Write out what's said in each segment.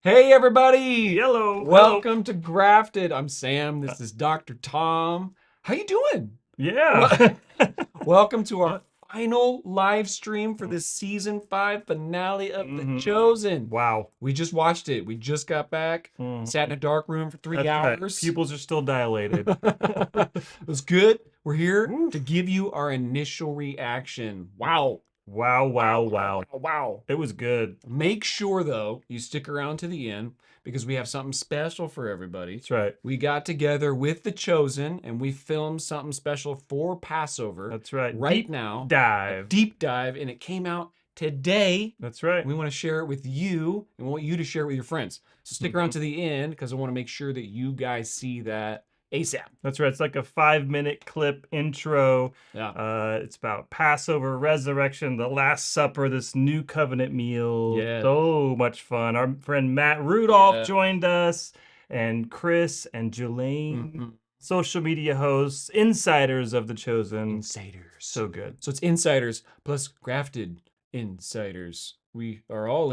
Hey everybody! Yellow. Hello. Welcome to Grafted. I'm Sam. This is Dr. Tom. How you doing? Yeah. Well, welcome to our final live stream for this season 5 finale of The hmm Chosen. Wow. We just watched it. We just got back. hmm Sat in a dark room for 3 That's right. hours. Pupils are still dilated. It was good. We're here to Oof. give you our initial reaction. Wow. Wow, Wow, wow, wow, wow. wow, wow. It was good. Make sure, though, you stick around to the end because we have something special for everybody. That's right. We got together with The Chosen and we filmed something special for Passover That's right. right Deep now, a dive. deep dive, and it came out today. That's right. We want to share it with you and we want you to share it with your friends. So stick around Mhm. to the end because I want to make sure that you guys see that ASAP. That's right. It's like a 5-minute clip intro. Yeah. It's about Passover, resurrection, the Last Supper, this new covenant meal. Yeah. So much fun. Our friend Matt Rudolph Yeah. joined us, and Chris and Jelaine, Mhm. social media hosts, insiders of The Chosen. Insiders. So good. So it's insiders plus grafted insiders. We are all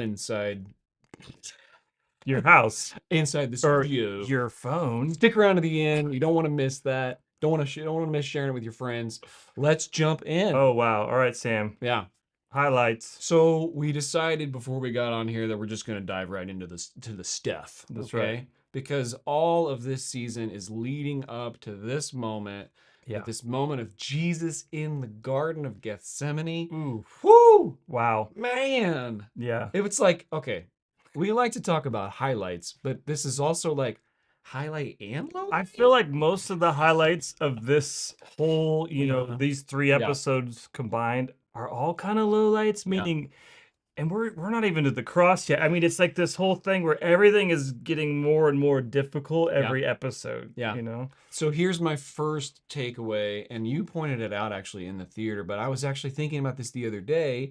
Your house inside the or studio. your phone. Stick around to the end. You don't want to miss that. Don't want to miss sharing it with your friends. Let's jump in. Oh, wow. All right, Sam. Yeah. Highlights. So we decided before we got on here that we're just going to dive right into this to the stuff, That's right. okay? Because all of this season is leading up to this moment, Yeah. this moment of Jesus in the Garden of Gethsemane. Ooh. Whoo! Wow. Man, Yeah. it was like, okay, we like to talk about highlights, but this is also like highlight and low I light? feel like most of the highlights of this whole, these three Yeah, episodes combined are all kind of lowlights, yeah, meaning, and we're not even to the cross yet. I mean, it's like this whole thing where everything is getting more and more difficult yeah, every episode, yeah. you know? So here's my first takeaway, and you pointed it out actually in the theater, but I was actually thinking about this the other day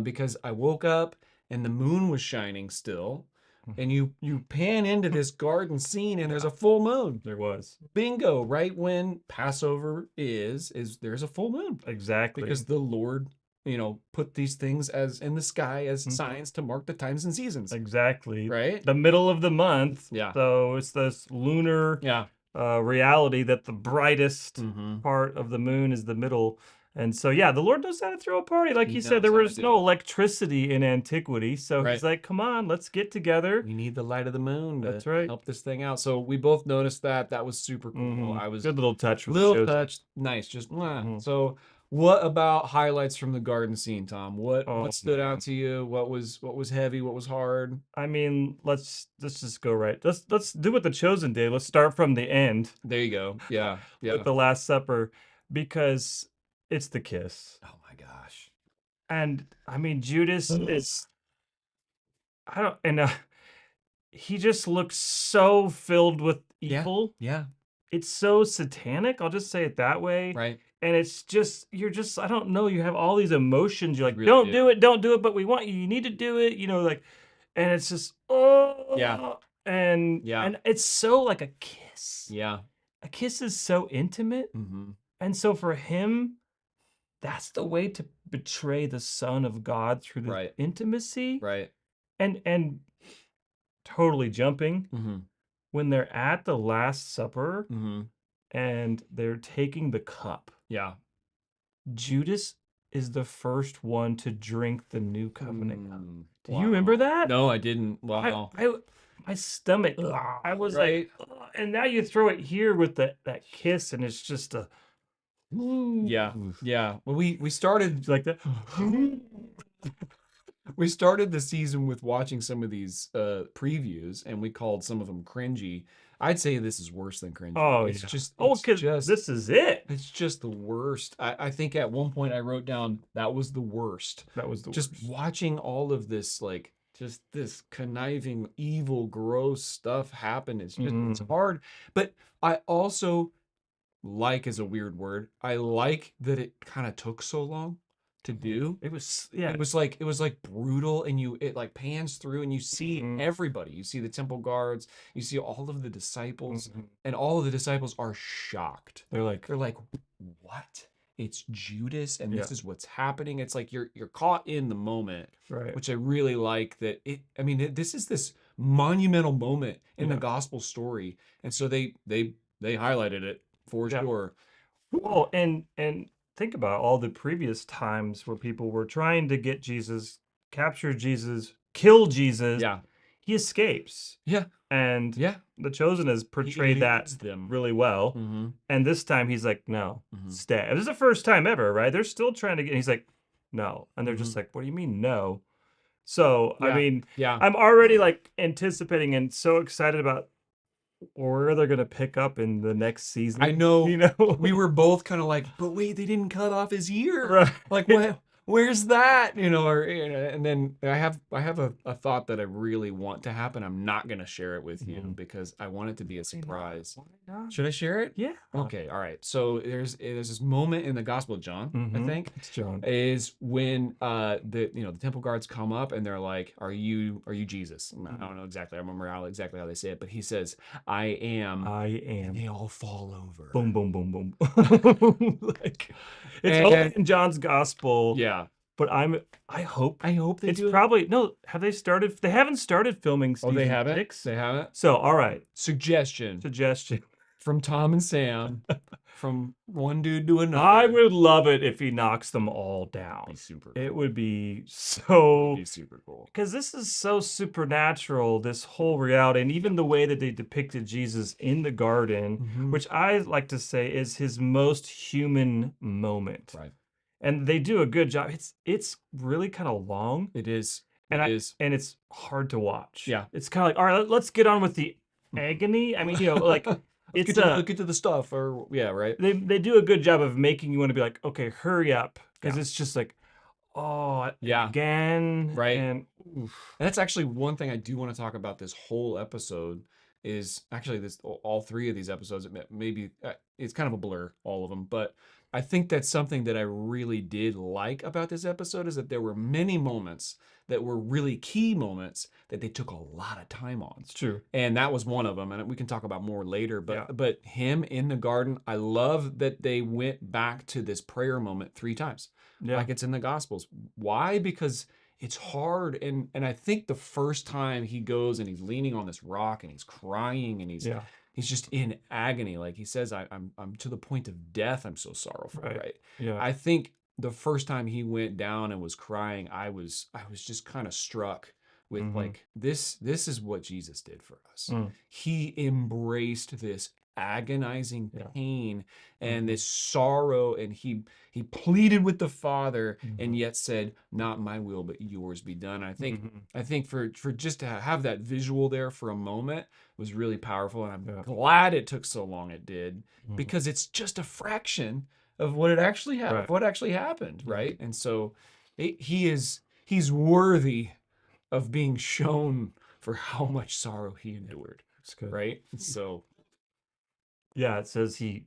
because I woke up and the moon was shining still, and you pan into this garden scene and there's Yeah, a full moon. there was. Bingo, right when Passover is there's a full moon because Exactly. the Lord, put these things as in the sky as Mhm. signs to mark the times and seasons, Exactly. right? The middle of the month. Yeah. So it's this lunar Yeah. reality that the brightest Mm-hmm. part of the moon is the middle. And so, yeah, the Lord knows how to throw a party. Like He you said, knows there how to was do no it. electricity in antiquity. So he's Right. like, come on, let's get together. We need the light of the moon to That's right. help this thing out. So we both noticed that. That was super cool. I was Good little touch with the little chosen. touched. Nice. Just mwah. hmm So what about highlights from the garden scene, Tom? What Oh, stood out man. to you? What was heavy? What was hard? I mean, let's just go right. Let's do what the chosen did. Let's start from the end There you go. Yeah. with Yeah. the Last Supper because it's the kiss. Oh my gosh. And I mean, Judas is I don't and he just looks so filled with Yeah. evil. Yeah. It's so satanic, I'll just say it that way. Right. And it's just you're just I don't know, you have all these emotions. You're You like, really do. don't do it, but we want you. You need to do it, like and it's just Yeah. Yeah. and it's so like a kiss. Yeah. A kiss is so intimate. Mm-hmm. And so for him, that's the way to betray the Son of God through the Right. intimacy Right. and totally jumping Mm-hmm. when they're at the Last Supper Mm-hmm. and they're taking the cup. Yeah. Judas is the first one to drink the new covenant cup. Do you remember Wow. that? No, I didn't. I, Wow. I my stomach. I was like, Right. "Ugh," and now you throw it here with that kiss, and it's just a. Yeah. Ooh. Yeah. Well, we started It's like that. we started the season with watching some of these previews and we called some of them cringy. I'd say this is worse than cringy. Oh It's yeah. just Oh, it's because just this is it. it's just the worst. I think at one point I wrote down that was the worst. That was the Just worst. watching all of this like just this conniving, evil, gross stuff happen is just it's Mm. hard. But I also like is a weird word. I like that it kind of took so long to do. It was yeah. It was like brutal and it like pans through and you see Mhm. everybody. You see the temple guards, you see all of the disciples, Mhm. and all of the disciples are shocked. They're like, They're like, "What? It's Judas and yeah, this is what's happening." It's like you're caught in the moment, right. which I really like that it I mean, this is this monumental moment in the Yeah. gospel story. And so they highlighted it for Yeah. sure. Well, and think about all the previous times where people were trying to get Jesus, capture Jesus, kill Jesus. Yeah. He escapes. Yeah. And Yeah. The Chosen has He portrayed that eludes them. really well. Mm-hmm. And this time he's like, no, Mm-hmm. stay. This is the first time ever, right? They're still trying to get, he's like, no. And they're Mm-hmm. just like, what do you mean, no? So, I Yeah. mean, Yeah. I'm already like anticipating and so excited about where they're going to pick up in the next I season, know you know? we were both kind of like, but wait, they didn't cut off his ear. Right. Like, what? Where's that? Or and then I have a thought that I really want to happen. I'm not gonna share it with you Mhm. because I want it to be a Why not? surprise. Why not? Should I share it? Yeah. Okay, all right. So there's this moment in the Gospel of John, I Mm-hmm. think, It's John. is when the temple guards come up and they're like, are you Jesus? I don't know exactly. I remember exactly how they say it, but he says, I am, I and am. they all fall over. Boom, boom, boom, boom. Like, it's only And in John's gospel, yeah, but I hope I hope they it's do it. probably no. Have they started? They haven't started filming Oh, they season haven't. 6. They haven't. So, all right. Suggestion Suggestion. from Tom and Sam, from one dude to another. I would love it if he knocks them all down. Be super. It Cool. would be It would so be super cool. because this is so supernatural, this whole reality, and even the way that they depicted Jesus in the garden, Mhm. which I like to say is his most human moment. Right. And they do a good job. It's really kind of long, It is. and It is. and it's hard to watch. Yeah. It's kind of like, all right, let's get on with the agony. I mean, like let's it's get to the stuff, or yeah, right. they do a good job of making you want to be like, okay, hurry up, because Yeah. it's just like, oh, Yeah. again, Right. and oof. And that's actually one thing I do want to talk about this whole episode is actually this all three of these episodes. Maybe it's kind of a blur, all of them, but I think that's something that I really did like about this episode is that there were many moments that were really key moments that they took a lot of time on. It's true. And that was one of them, and we can talk about more later. But Yeah. but him in the garden, I love that they went back to this prayer moment 3 times, Yeah. like it's in the Gospels. Why? Because it's hard, and I think the first time he goes and he's leaning on this rock and he's crying and Yeah. he's just in agony, like he says, I'm to the point of death. I'm so sorrowful, right? Yeah. I think the first time he went down and was crying, I was just kind of struck with Mhm. like this is what Jesus did for us. Mm. He embraced this agonizing Yeah. pain and Mhm. this sorrow, and he pleaded with the Father and Mhm. yet said, not my will but yours be done. Mhm. I think for just to have that visual there for a moment was really powerful, and I'm Yeah. glad it took so long it did, Mhm. because it's just a fraction of what it actually Right. what actually happened, Mhm. right? And so he's worthy of being shown for how much sorrow he endured, It's good. right? So Yeah, it says he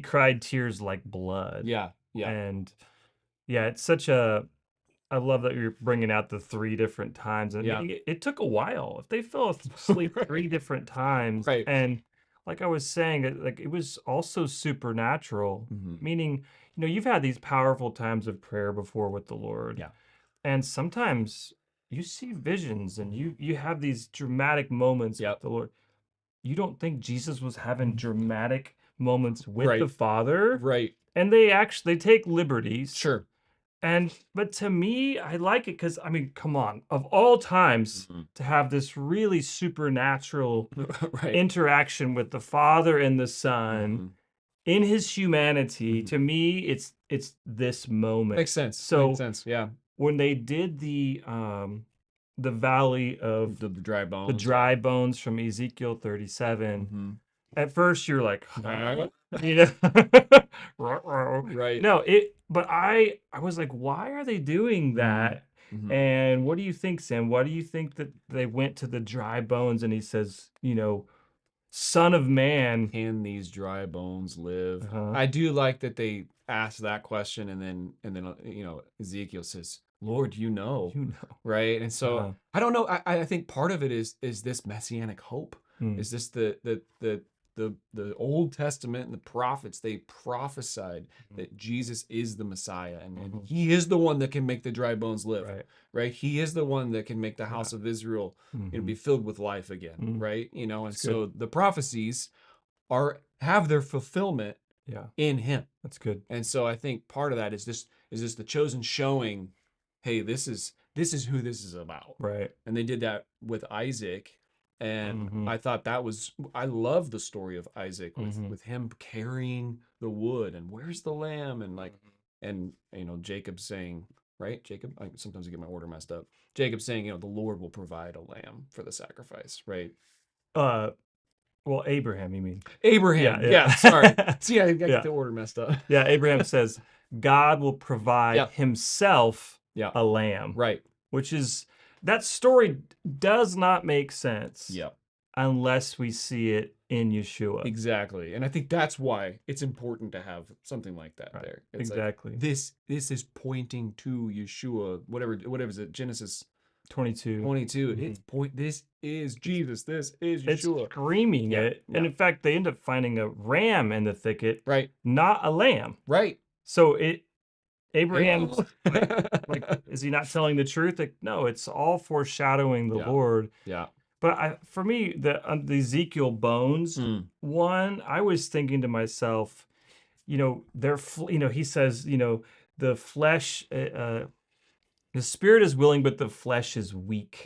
cried tears like blood. yeah, And yeah, it's such a I love that you're bringing out the 3 different times, and Yeah. it took a while. If they fell asleep 3 different times, Right. and like I was saying, like it was also supernatural, Mhm. meaning, you've had these powerful times of prayer before with the Lord. Yeah. And sometimes you see visions and you have these dramatic moments Yep. with the Lord. You don't think Jesus was having dramatic moments with the Right. Father? Right. And they take liberties. Sure. But to me, I like it because, I mean, come on, of all times Mhm. to have this really supernatural Right. interaction with the Father and the Son Mhm. in his humanity, Mhm. to me, it's this moment. Makes sense. So Makes sense. Yeah. when they did the valley of The dry bones. the dry bones from Ezekiel 37, Mhm. at first you're like, Uh, you know, ruh-roh. Right. No, but I was like, why are they doing that? Mhm. And what do you think, Sam? Why do you think that they went to the dry bones and he says, Son of Man? Can these dry bones live? Uh-huh. I do like that they ask that question, and then Ezekiel says, Lord, You know. right? And so Uh-huh. I don't know. I think part of it is this messianic hope. Mm. Is this the the Old Testament and the prophets, they prophesied that Jesus is the Messiah, and he is the one that can make the dry bones live. Right. Right? He is the one that can make the house of Israel be filled with life again. Right? And That's so good. the prophecies have their fulfillment Yeah. in him. That's good. And so I think part of that is just the chosen showing, hey, this is who this is about. Right. And they did that with Isaac. And Mhm. I thought I love the story of Isaac with him carrying the wood and where's the lamb and and Jacob saying, right? Jacob, sometimes I get my order messed up. Jacob saying, the Lord will provide a lamb for the sacrifice, right? Well, Abraham, you mean? Abraham, yeah, sorry. Yeah. See, I get Yeah. the order messed up. Yeah, Abraham says God will provide Yeah, himself yeah, a lamb, right. which is that story does not make sense Yeah, unless we see it in Yeshua. exactly. And I think that's why it's important to have something like that Right. there. It's like Exactly. this is pointing to Yeshua, whatever is it, Genesis 22. 22. This is Jesus. This is It's Yeshua. screaming Yeah, it. And yeah. in fact, they end up finding a ram in the thicket, Right, not a lamb. right. So Abraham's Hello. like, is he not telling the truth? Like, no, it's all foreshadowing the Yeah, Lord. yeah. But for me, the Ezekiel bones Mm. one, I was thinking to myself, he says, the flesh, the spirit is willing, but the flesh is weak,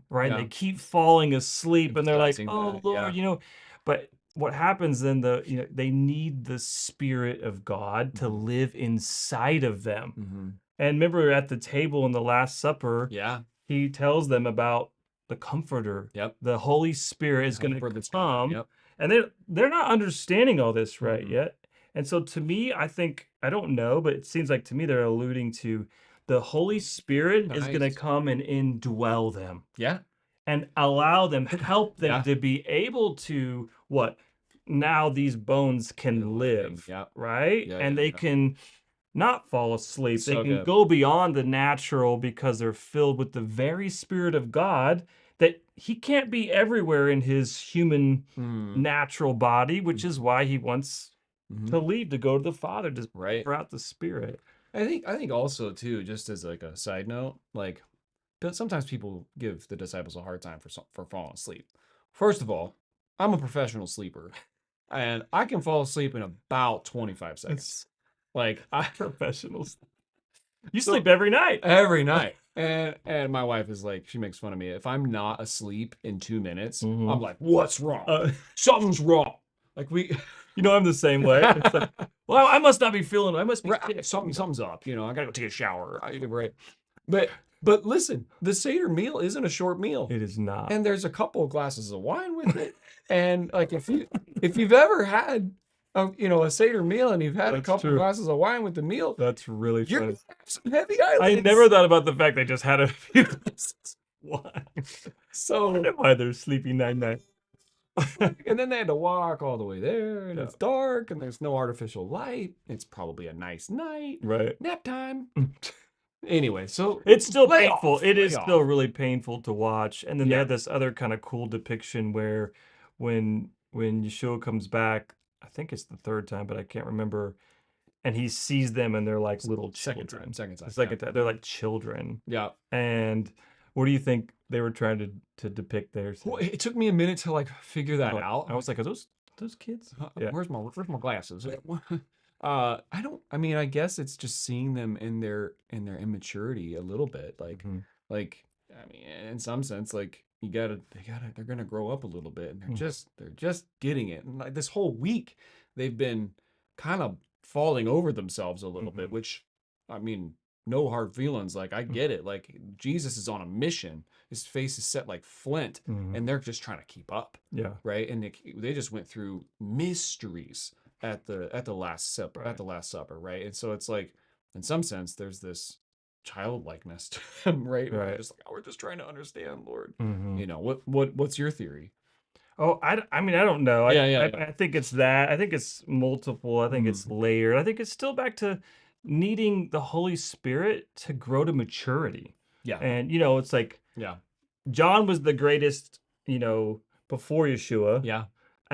right? And Yeah. they keep falling asleep, and they're like, Emphasizing "Oh that. Yeah. Lord," But what happens then? They need the Spirit of God to live inside of them. Mm-hmm. And remember, at the table in the Last Supper, Yeah. he tells them about the Comforter. Yep. The Holy Spirit is going For to this. come, Yep. and they're not understanding all this right yet. And so, to me, I don't know, but it seems like to me they're alluding to the Holy Spirit is going to Nice. come and indwell them Yeah. and allow them, help them Yeah. to be able to what? Now these bones can live, Yeah. right? Yeah. And Yeah. they Yeah. can not fall asleep. They So can good. go beyond the natural because they're filled with the very Spirit of God that he can't be everywhere in his human natural body, which is why he wants to leave to go to the Father to Right. pour out the Spirit. I think also too, just as like a side note, like sometimes people give the disciples a hard time for falling asleep. First of all, I'm a professional sleeper, and I can fall asleep in about 25 seconds. Like Professionals. You so sleep every night. every night. And my wife is like, she makes fun of me. If I'm not asleep in 2 minutes, I'm like, what's wrong? Something's wrong. Like I'm the same way. It's like, well, I must not be feeling. I must be sick. something's up. I gotta go take a shower. Right. But listen, the Seder meal isn't a short meal. It is not. And there's a couple of glasses of wine with it. And like if you've ever had a Seder meal and you've had a That's couple true. glasses of wine with the meal, That's really you're funny. gonna have some heavy eyelids. I never thought about the fact they just had a few glasses of wine. So I wonder why they're sleepy night. and then they had to walk all the way there, and Yeah. it's dark, and there's no artificial light. It's probably a nice night. Right. Nap time. Anyway, so It's still lay painful. off, It is lay still off. really painful to watch. And then they Yeah. had this other kind of cool depiction where when Yeshua comes back, I think it's the third time, but I can't remember. And he sees them and they're like little Second children. time. The second time. They're like children. Yeah. And what do you think they were trying to depict there? Well, it took me a minute to like figure that out. I was like, are those kids? Yeah. Where's my glasses? I mean, I guess it's just seeing them in their immaturity a little bit. Like I mean, in some sense, like they're gonna grow up a little bit, and they're just getting it. And like this whole week, they've been kind of falling over themselves a little bit, which I mean, no hard feelings. Like I get it. Like Jesus is on a mission. His face is set like flint, and they're just trying to keep up. Yeah. Right. And they just went through mysteries at the Last Supper, right? And so it's like, in some sense, there's this childlikeness to them, right? Where they're just like, oh, we're just trying to understand, Lord. What's your theory? Oh, I mean, I don't know. Yeah. I think it's that. I think it's multiple. I think it's layered. I think it's still back to needing the Holy Spirit to grow to maturity. Yeah. And, it's like Yeah. John was the greatest, before Yeshua. Yeah.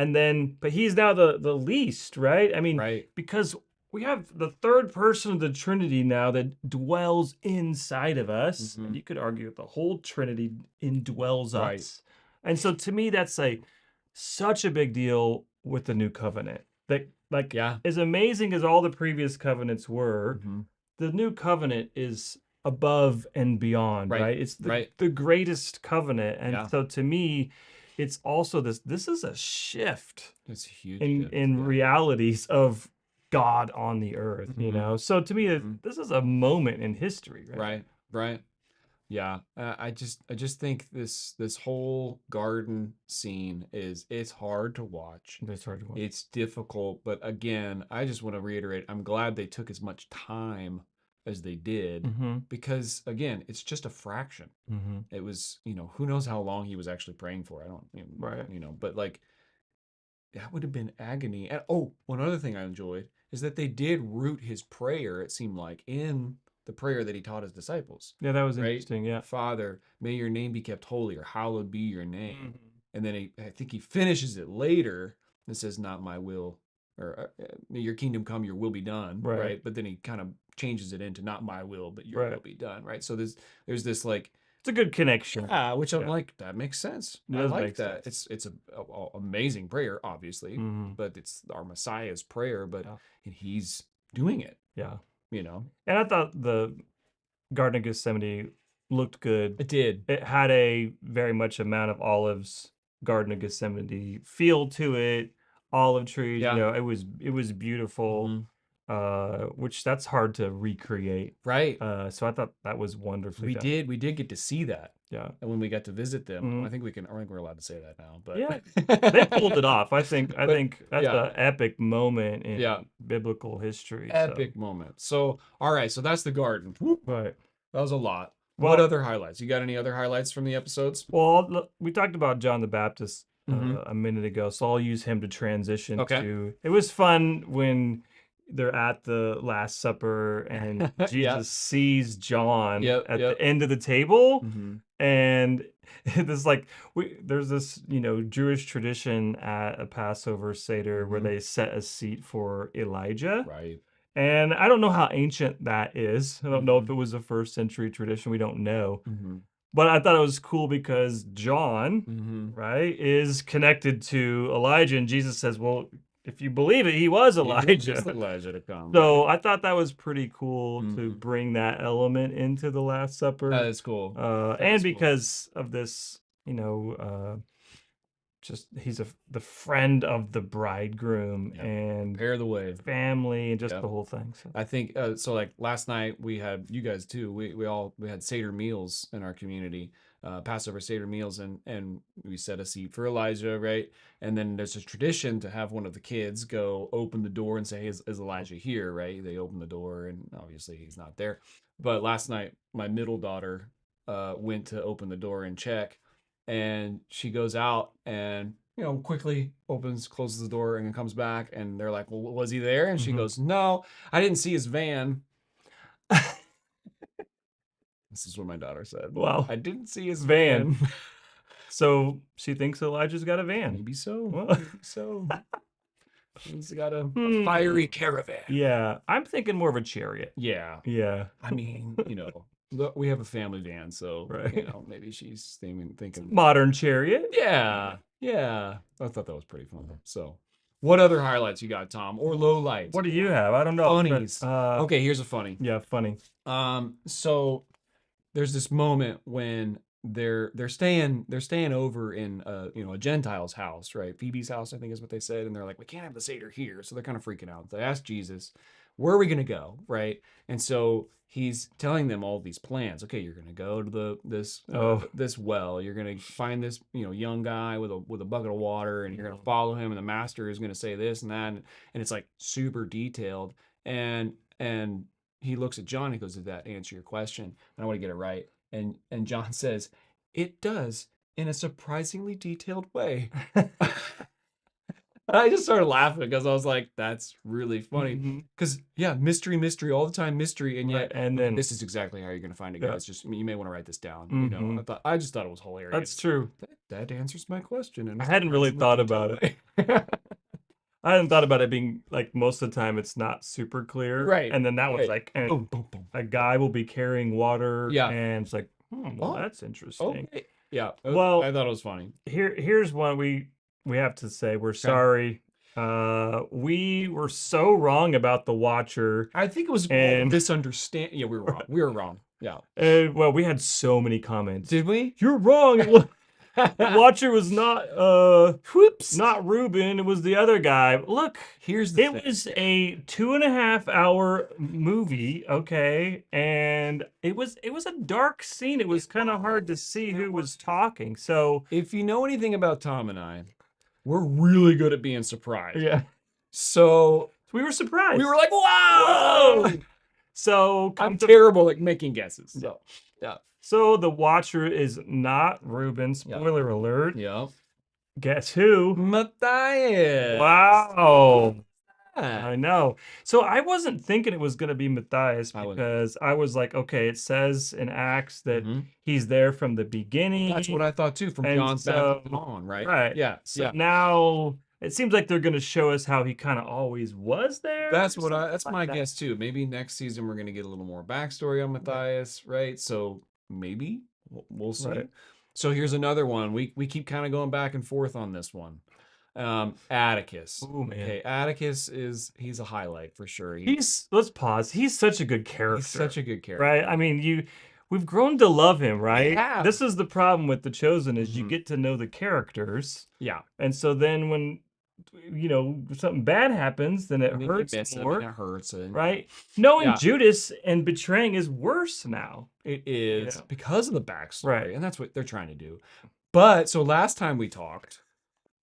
And then, but he's now the least, right? I mean, Right. because we have the third person of the Trinity now that dwells inside of us, and Mhm. you could argue that the whole Trinity indwells Right. us. And so to me, that's such a big deal with the new covenant. That like Yeah. as amazing as all the previous covenants were, Mhm. the new covenant is above and beyond, Right. right? It's Right. the greatest covenant. And Yeah. so to me, it's also this is a shift It's a huge in shift. Yeah. realities of God on the earth, you Mhm. know. So to me, Mhm. this is a moment in history, right? Right. Right. Yeah, I just think this whole garden scene it's hard to watch. That's hard to watch. It's difficult, but again, I just want to reiterate, I'm glad they took as much time as they did Mm-hmm. because again, it's just a fraction. Mm-hmm. It was, who knows how long he was actually praying for. I don't, Right. but like that would have been agony. And oh, one other thing I enjoyed is that they did root his prayer, it seemed like, in the prayer that he taught his disciples, Yeah, that was right? interesting. Yeah. Father, may your name be kept holy, or hallowed be your name. Mhm. And then I think he finishes it later and says, not my will, or may your kingdom come, your will be done, Right. right? But then he kind of changes it into not my will, but your will Right. be done, right? So there's this like, It's a good connection. yeah, which I'm Yeah. like, that makes sense. It I does like make that. sense. It's a amazing prayer, obviously, Mm-hmm. but it's our Messiah's prayer, but Yeah. and he's doing it, Yeah. you know. And I thought the Garden of Gethsemane looked good. It did. It had a very much a Mount of Olives Garden of Gethsemane feel to it. Olive trees, Yeah. it was beautiful. Hmm. Which that's hard to recreate. Right. So I thought that was wonderfully done. We did get to see that. Yeah. And when we got to visit them, Mhm. I think I think we're allowed to say that now, Yeah. They pulled it but off. I but think that's yeah, an epic moment in yeah, biblical history. So, epic moment. So, all right, so that's the garden. Whoop, but that was a lot. What well, other highlights? You got any other highlights from the episodes? we talked about John the Baptist Hmm. a minute ago, so I'll use him to transition Okay. to. It was fun when they're at the Last Supper and Yeah. Jesus sees John Yep. at the Yep. end of the table, Hmm. and there's there's this Jewish tradition at a Passover Seder where Hmm. they set a seat for Elijah. Right. And I don't know how ancient that is. I don't know if Hmm. it was a first century tradition. We don't know. Hmm. But I thought it was cool because John, Hmm. right, is connected to Elijah. And Jesus says, well, if you believe it, he was He was Elijah. Elijah to come, So right? I thought that was pretty cool to Hmm. bring that element into the Last That Supper. is cool. That And is cool. because of this, just the friend of the bridegroom Yep. and Prepare the way. family and just the Yep. whole thing. So. I think so. Like last night, we had you guys too. We had Seder meals in our community, Passover Seder meals, and we set a seat for Elijah, right? And then there's a tradition to have one of the kids go open the door and say, "Is Elijah here?" Right? They open the door, and obviously he's not there. But last night, my middle daughter went to open the door and check, and she goes out and quickly opens, closes the door, and then comes back, and they're like, "Well, was he there?" And she Mhm. goes, "No, I didn't see his van." This is what my daughter said. Wow. I didn't see his Van. van. So she thinks Elijah's got a van. Maybe so. Well, Maybe so. He's got a hmm. fiery caravan. Yeah, I'm thinking more of a chariot. Yeah. Yeah. I mean, look, we have a family van, so Right. maybe she's It's a thinking, modern chariot. yeah, yeah. I thought that was pretty fun. So, what other highlights you got, Tom, or low lights? What do you have? I don't know. Funnies. Okay, here's a funny. Yeah, funny. So there's this moment when they're staying over in a Gentile's house, right? Phoebe's house, I think is what they said, and they're like, we can't have the Seder here, so they're kind of freaking out. They ask Jesus, where are we gonna go, right? And so he's telling them all these plans. Okay, you're gonna go to Oh. this well. You're gonna find this young guy with a bucket of water, and you're gonna follow him. And the master is gonna say this and that, and it's like super detailed. And he looks at John and he goes, did that answer your question? And I want to get it right. And John says, it does in a surprisingly detailed way. I just started laughing because I was like, that's really funny. Mhm. Because yeah, mystery all the time, mystery, and Right, yet and okay, then this is exactly how you're gonna find it, yeah, guys. Just you may want to write this down. mhm. I just thought it was That's hilarious. true. That answers my question in I a hadn't really surprisingly thought detailed about it. way. I hadn't thought about it being like most of the time it's not super clear, Right, and then that was right. like, and Boom, boom, boom. a guy will be carrying water, Yeah. and it's like, well, Oh, that's interesting. okay. Yeah, I Well, thought it was funny. here's one we have to say we're Okay. sorry. We were so wrong about the Watcher, I think it was all a and misunderstand. Yeah, we were wrong. We were wrong. Yeah. well, we had so many comments. Did we? You're wrong. The Watcher was Whoops. not Ruben. It was the other guy. Look, Here's the it thing. was a 2.5 hour movie, okay, and it was a dark scene. It was kind of hard to see who was talking. So If you know anything about Tom and I, we're really good at being surprised. yeah, So we were surprised. we were like, whoa. whoa! So I'm terrible at making guesses. So, yeah. so the Watcher is not Ruben. Yeah. Spoiler alert. Yeah. Guess who? Matthias. Wow. Yeah. I know. So I wasn't thinking it was going to be Matthias I was. because I was like, okay, it says in Acts that Mhm. he's there from the beginning. That's what I thought too, from And John's so, baptism on, right? right. Yeah. So Yeah. now it seems like they're going to show us how he kind of always was there. That's or what something that's like my that. guess too. Maybe next season we're gonna get a little more backstory on Matthias, right? So maybe we'll see. Right. So here's another one. We keep kind of going back and forth on this one. Atticus. Ooh, man. Okay, Atticus he's a highlight for sure. Let's pause. He's such a good character. He's such a good character. Right? I mean, we've grown to love him, right? have. This is the problem with The Chosen is you Mhm. get to know the characters. Yeah. And so then when something bad happens, then it And then you hurts miss him more, and it hurts. And right? Knowing Yeah. Judas and betraying is worse now. it is Yeah. because of the backstory, Right. and that's what they're trying to do. But so last time we talked,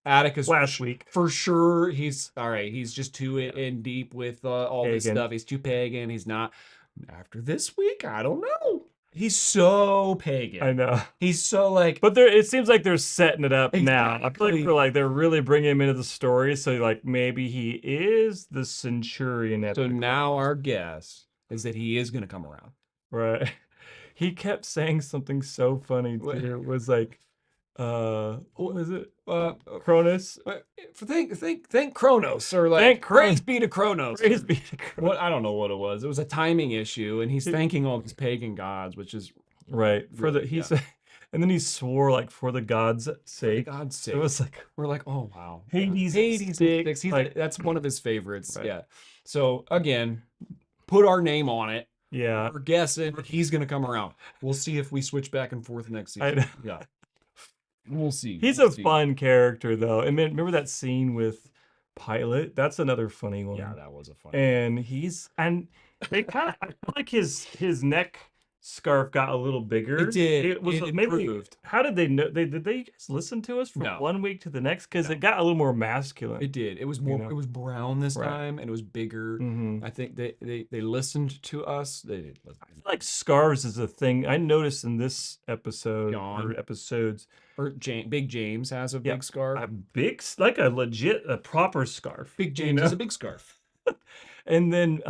Atticus Last week. for sure he's all right. He's just too in deep with all this Pagan. stuff. He's too pagan. He's not. After this week, I don't know. He's so pagan. I know. He's so like. But it seems like they're setting it up now. I feel Exactly. like they're really bringing him into the story. So like maybe he is the centurion at So the now our guess is that he is going to come around. right. He kept saying something so funny What? too. It was like, what was it? Uh, Cronus. thank Kronos, or like Thank praise be to Kronos. Praise be to Cronus. What I don't know what it was. It was a timing issue, and he's thanking all these pagan gods, which is Right. For the really, he yeah. said, and then he swore like for the God's for sake. God's sake. It was like We're like, oh wow, Hades, Hades stick, sticks. like That's one of his favorites. Right. Yeah. So again, put our name on it. yeah. We're guessing he's gonna come around. We'll see if we switch back and forth next season. Yeah. We'll see. He's We'll a see. fun character though. And man, remember that scene with Pilate? That's another funny one. Yeah, that was a fun. And they kind of I feel like his neck scarf got a little bigger. It did. It was It maybe improved. how did they know did they guys listen to us from No. one week to the next? Because No. it got a little more masculine. It did. It was more. know? It was brown this Right. time, and it was bigger. Mhm. I think they listened to us. They did. I feel like scarves is a thing. I noticed in this episode Yawn. or episodes Or Big James has a big scarf. like a proper scarf. Big James has a big scarf. And then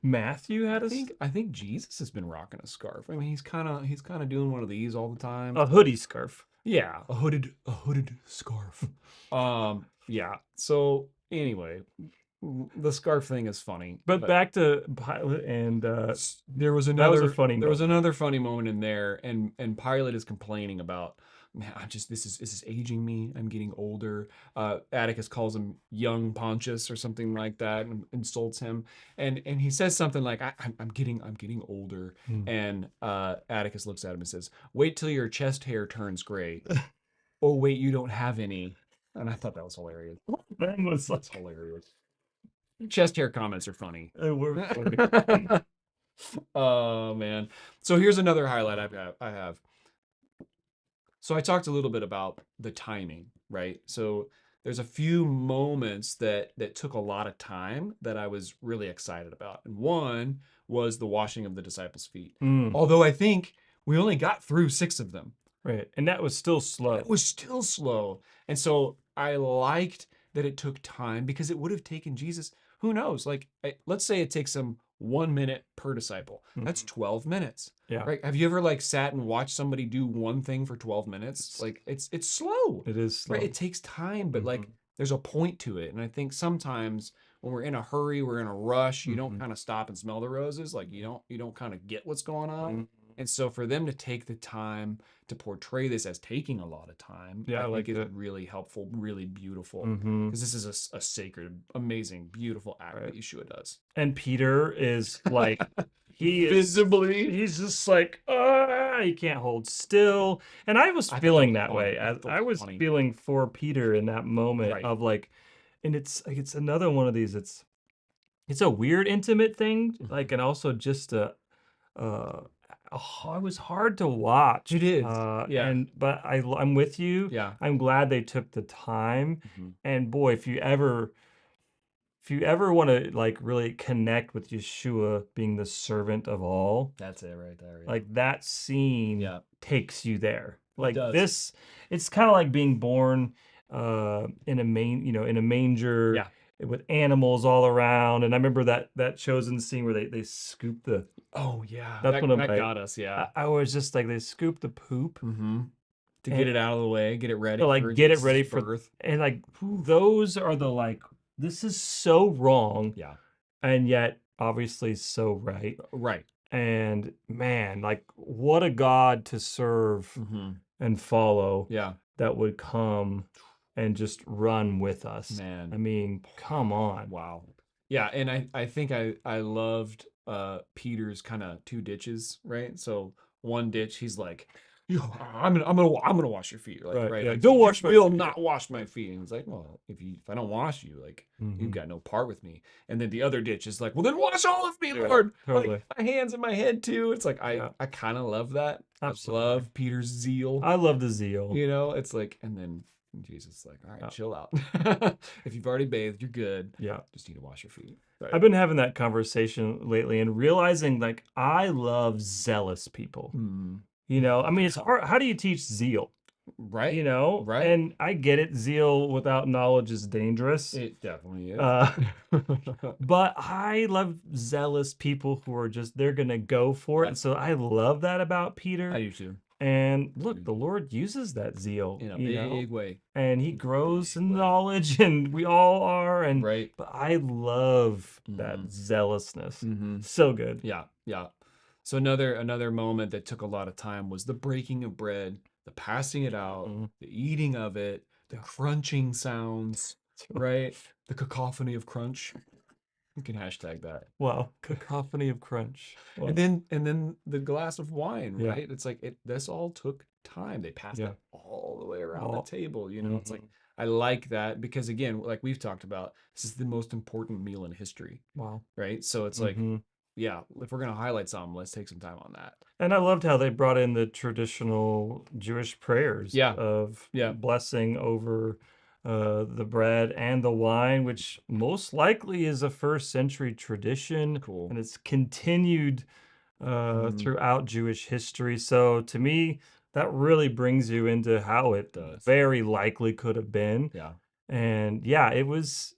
Matthew had I think Jesus has been rocking a scarf. I mean, he's kind of doing one of these all the time. a hoodie scarf. Yeah, a hooded scarf. Yeah. So anyway, the scarf thing is funny. But back to Pilate and there was that another was a funny there was moment. another funny moment in there, and Pilate is complaining about, man, this is aging me. I'm getting older. Atticus calls him young Pontius or something like that, and insults him. And he says something like, I'm getting older. And Atticus looks at him and says, "Wait till your chest hair turns gray." Oh wait, you don't have any. And I thought that was hilarious. That was like That's hilarious. Chest hair comments are funny. they were funny. Oh man. So here's another highlight I have. So I talked a little bit about the timing, right? So there's a few moments that took a lot of time that I was really excited about. And one was the washing of the disciples' feet. Mm, Although I think we only got through 6 of them. right. And that was still slow. It was still slow. And so I liked that it took time because it would have taken Jesus, who knows? Like, let's say it takes him 1 minute per disciple. That's Mhm. 12 minutes, Yeah. right? Have you ever like sat and watched somebody do one thing for 12 minutes? It's Like, it's slow, it is right? slow. It takes time, but like, Mhm. there's a point to it. And I think sometimes when we're in a hurry, we're in a rush, you don't Mhm. kind of stop and smell the roses. Like, you don't kind of get what's going on. Mhm. And so for them to take the time to portray this as taking a lot of time, Yeah, I I think like is that. really helpful, really beautiful. Mhm. Because this is a sacred, amazing, beautiful act Right. that Yeshua does. And Peter is like, he is, Visibly. he's just like, ah, he can't hold still. And I was I thought that feeling was that fun. way. I I, thought that I was was funny. feeling for Peter in that moment Right. of like, and it's like, it's another one of these, it's a weird intimate thing, like, and also just uh, it was hard to watch. It is. Yeah. But I'm with you. Yeah. I'm glad they took the time. Mhm. And boy, if you ever want to like really connect with Yeshua being the servant of all, That's it right there. Yeah. like that scene Yeah. takes you there. It Like does. this, it's kind of like being born in a manger Yeah. with animals all around. And I remember that chosen scene where they scoop the Oh yeah. that's one of That my got us. I, Yeah. I was just like they scoop the poop Mm-hmm. To and get it out of the way, get it ready to for like get it Jesus' ready for birth. and like those are the like this is so wrong Yeah. and yet obviously so right. Right. And man, like what a God to serve Mm-hmm. and follow Yeah. that would come and just run with us. Man. I mean, come on. Wow. Yeah, and I think I loved Peter's kind of two ditches, right? So one ditch he's like, "Yo, I'm gonna wash your feet." Like, Right. right, Yeah. like Go you wash my will feet. not wash my feet. And he's like, "Well, if I don't wash you, like you've Hmm. got no part with me." And then the other ditch is like, "Well, then wash all of me, Yeah. Lord." Like Totally. my hands and my head too. It's like Yeah. I kind of love that. I Absolutely. love Peter's zeal. I love the zeal. It's like, and then Jesus is like, all right, Yeah. chill out. If you've already bathed, you're good. Yeah. Just need to wash your feet. Right. I've been having that conversation lately and realizing like I love zealous people. Mm. I mean, it's hard. How do you teach zeal? Right. Right. And I get it. Zeal without knowledge is dangerous. It definitely is. Uh, but I love zealous people who are just, they're going to go for it. And so I love that about I Peter. do too. And look, the Lord uses that zeal, In a big way. and he grows Big in way. knowledge, and we all are. And Right. but I love that Mhm. zealousness. Mm-hmm. So good. Yeah. Yeah. So another moment that took a lot of time was the breaking of bread, the passing it out, Mhm. the eating of it, the Yeah. crunching sounds, right? The cacophony of crunch. You can hashtag that. Wow, cacophony of crunch. Wow. And then the glass of wine, Yeah. right? It's like this all took time. They passed Yeah. it all the way around the All- table. It's like Mhm. I like that because again, like we've talked about, this is the most important meal in history, Wow. right? So it's like, Hmm. yeah, if we're gonna highlight something, let's take some time on that. And I loved how they brought in the traditional Jewish prayers Yeah, of yeah, blessing over the bread and the wine, which most likely is a first century tradition, cool. and it's continued Mhm. throughout Jewish history. So to me, that really brings you into how it Does. very likely could have been. Yeah, And yeah, it was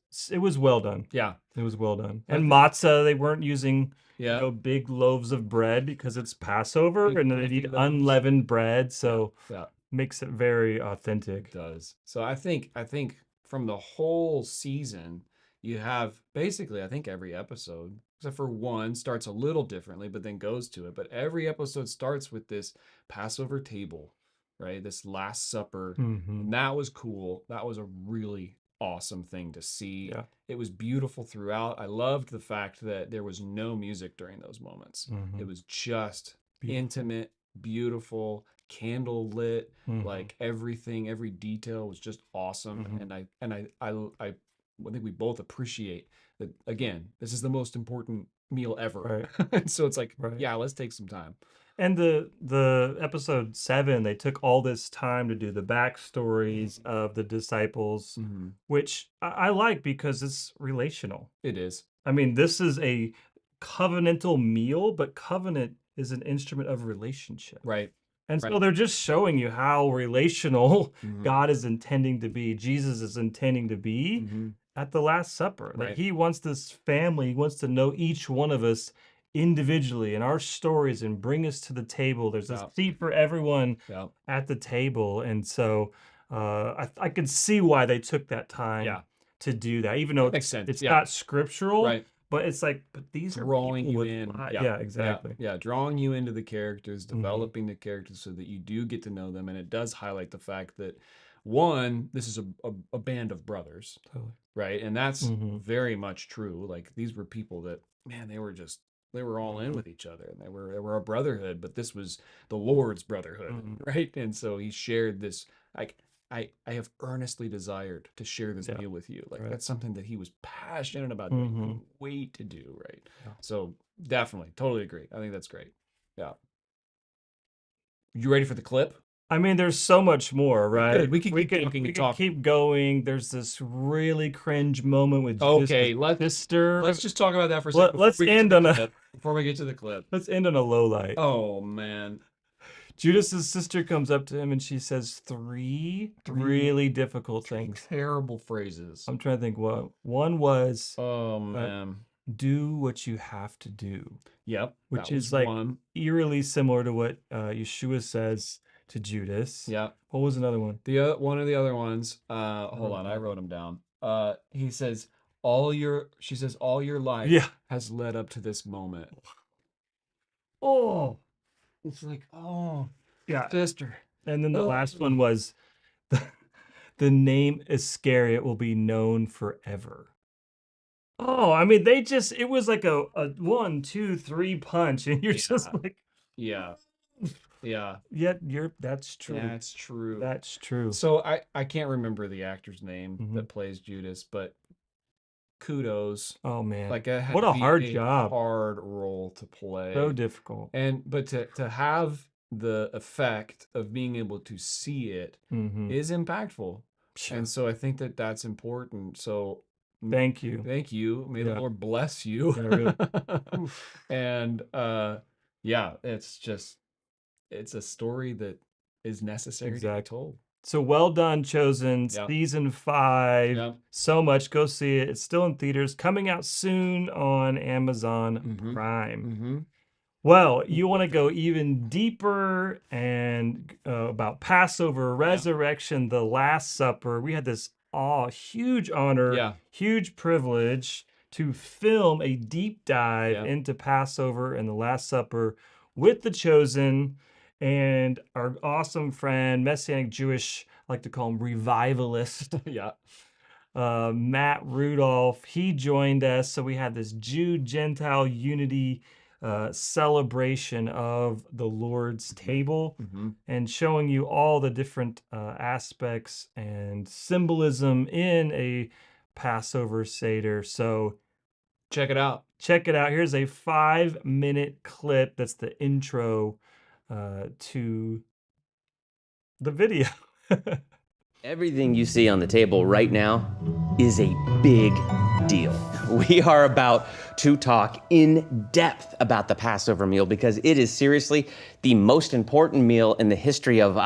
well done. yeah, It was well done. I And think, matzah, they weren't using, yeah. big loaves of bread because it's Passover Big and they fluffy need loaves. unleavened bread, Yeah, so yeah. makes it very It authentic. does. So I think from the whole season, you have basically I think every episode, except for one, starts a little differently, but then goes to it. But every episode starts with this Passover table, right? This Last Supper. Hmm. And that was cool. That was a really awesome thing to see. Yeah. It was beautiful throughout. I loved the fact that there was no music during those moments. It Hmm. was just Beautiful. intimate, beautiful, candle lit, Hmm. like everything, every detail was just awesome. Hmm. And I think we both appreciate that. Again, this is the most important meal ever. Right, And so it's like, right. yeah, let's take some time. And the episode 7, they took all this time to do the backstories of the disciples, Hmm. which I like because it's relational. It is. I mean, this is a covenantal meal, but covenant is an instrument of relationship. Right. And Right. so they're just showing you how relational Mhm. God is intending to be, Jesus is intending to be Mhm. at the Last Supper. That Right. he wants this family, he wants to know each one of us individually and our stories and bring us to the table. There's a Yeah. seat for everyone Yeah. at the table. And so I could see why they took that time Yeah. to do that, even though That makes sense. it's Yeah. not scriptural, Right. but it's like, but these are Drawing people you with in. Yeah. yeah, Yeah. exactly. Yeah. Drawing you into the characters, Mhm. developing the characters so that you do get to know them. And it does highlight the fact that, one, this is a band of brothers, Totally. right? And that's Mhm. very much true. Like, these were people that, man, they were all in Mhm. with each other, and they were a brotherhood, but this was the Lord's brotherhood, Mhm. right? And so he shared this, like, I have earnestly desired to share this Yeah. meal with you. Like, Right. that's something that he was passionate about doing, Mhm. couldn't wait to do, right? Yeah. So definitely, totally agree. I think that's great. Yeah. You ready for the clip? I mean, there's so much more, right? We could keep talking We and could talking. keep going. There's this really cringe moment with Okay, Judas' sister. let's just talk about that for a second before Let's we get to end the on a clip. Before we get to the clip. let's end on a low light. Oh man. Judas's sister comes up to him and she says three really difficult things. Terrible phrases. I'm trying to think what. One was Oh man. do what you have to do. Yep. Which That was is like one. eerily similar to what Yeshua says to Judas. Yeah. What was another one? The one of the other ones. Hold on, I wrote them down. He says she says all your life Yeah. has led up to this moment. Oh. It's like, oh, Yeah. sister. And then the last Ugh. one was the name Iscariot will be known forever. Oh, I mean, it was like a 1, 2, 3 punch, and you're just like, Yeah. Yeah. yeah, that's true. That's true. That's true. So I can't remember the actor's name Mhm. that plays Judas, but kudos. Oh man. Like, it had What to a be hard a job. hard role to play. So difficult. But to have the effect of being able to see it Mhm. is impactful. Sure. And so I think that that's important. So Thank you. thank you. May the Yeah. Lord bless you. Yeah, really. And yeah, it's a story that is necessary to be Exactly. told. So well done, Chosen. Yeah. Season 5. Yeah. So much. Go see it. It's still in theaters. Coming out soon on Amazon Mhm. Prime. Mm-hmm. Well, you want to go even deeper and about Passover, resurrection, the Last Supper. We had this huge honor, Yeah. huge privilege to film a deep dive Yeah. into Passover and the Last Supper with the Chosen and our awesome friend, Messianic Jewish, I like to call him revivalist, Yeah. Matt Rudolph. He joined us. So we had this Jew-Gentile unity celebration of the Lord's table Mm-hmm. and showing you all the different aspects and symbolism in a Passover Seder. So Check it out. check it out. Here's a 5-minute clip. That's the intro to the video. Everything you see on the table right now is a big deal. We are about to talk in depth about the Passover meal because it is seriously the most important meal in the history of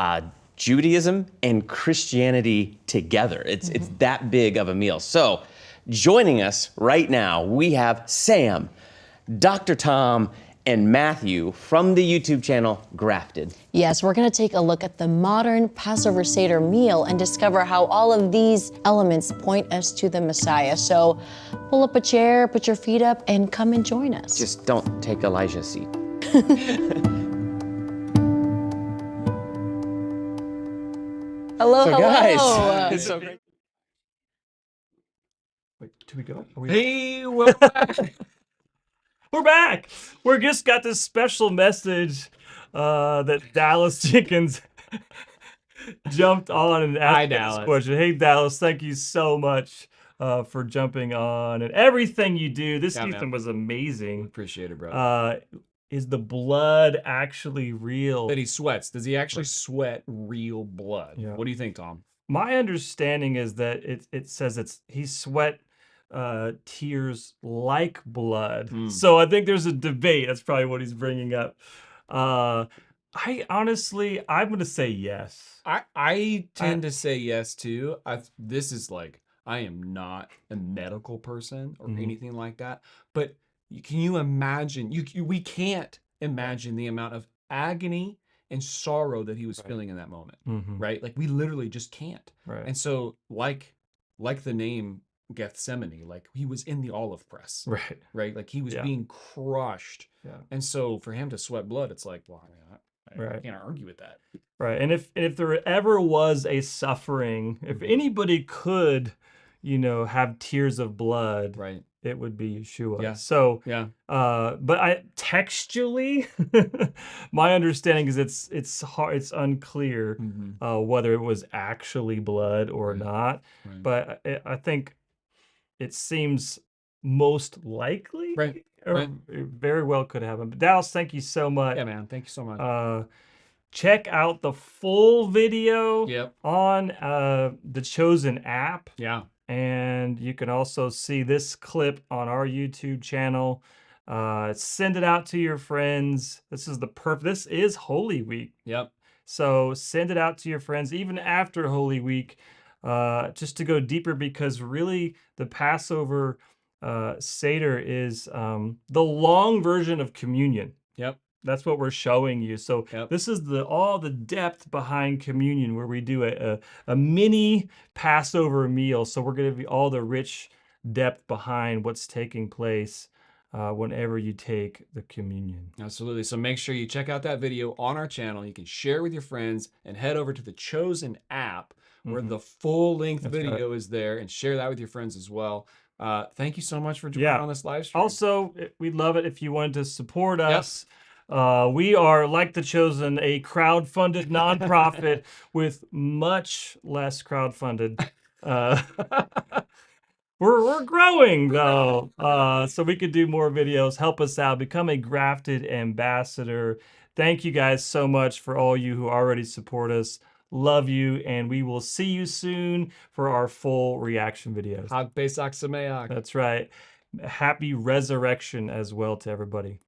Judaism and Christianity together. It's that big of a meal. So joining us right now, we have Sam, Dr. Tom, and Matthew from the YouTube channel Grafted. Yes, we're going to take a look at the modern Passover Seder meal and discover how all of these elements point us to the Messiah. So pull up a chair, put your feet up, and come and join us. Just don't take Elijah's seat. Hello, So hello. guys, it's so great. Wait, do we go? Hey, welcome back. We're back. We just got this special message that Dallas Jenkins jumped on and Hi, asked this Dallas. question. Hey, Dallas, thank you so much for jumping on and everything you do. This Yeah, season man. was amazing. Appreciate it, brother. Is the blood actually real? That he sweats. Does he actually sweat real blood? Yeah. What do you think, Tom? My understanding is that it says he sweat tears like blood. So I think there's a debate. That's probably what he's bringing up. I honestly, I'm gonna say yes. I tend to say yes too. This is like I am not a medical person or anything like that, but can you imagine? We can't imagine the amount of agony and sorrow that he was feeling in that moment, Mm-hmm. right? Like we literally just can't. Right. And so, like the name Gethsemane, like he was in the olive press, Right. right? Like he was Yeah. being crushed. Yeah. And so for him to sweat blood, it's like, well, I mean, I Right. can't argue with that. Right. And if there ever was a suffering, if anybody could, have tears of blood, Right. it would be Yeshua. Yeah. So, Yeah. but I textually, my understanding is it's hard, it's unclear whether it was actually blood or Right. not. Right. But I think it seems most likely, Right. or Right. it very well could happen. But Dallas, thank you so much. Yeah, man. Thank you so much. Check out the full video Yep. on the Chosen app. Yeah. And you can also see this clip on our YouTube channel. Send it out to your friends. This is Holy Week. Yep. So send it out to your friends, even after Holy Week, just to go deeper, because really the Passover Seder is the long version of communion. Yep. That's what we're showing you. So Yep. this is all the depth behind communion, where we do a mini Passover meal. So we're going to be all the rich depth behind what's taking place whenever you take the communion. Absolutely. So make sure you check out that video on our channel. You can share with your friends and head over to the Chosen app where the full-length video is there, and share that with your friends as well. Thank you so much for joining on this live stream. Also, we'd love it if you wanted to support us. We are, like the Chosen, a crowd-funded nonprofit with much less crowd-funded. We're growing though, so we could do more videos. Help us out. Become a Grafted ambassador. Thank you guys so much for all you who already support us. Love you, and we will see you soon for our full reaction videos. Hag Pesach Sameach. That's right. Happy resurrection as well to everybody.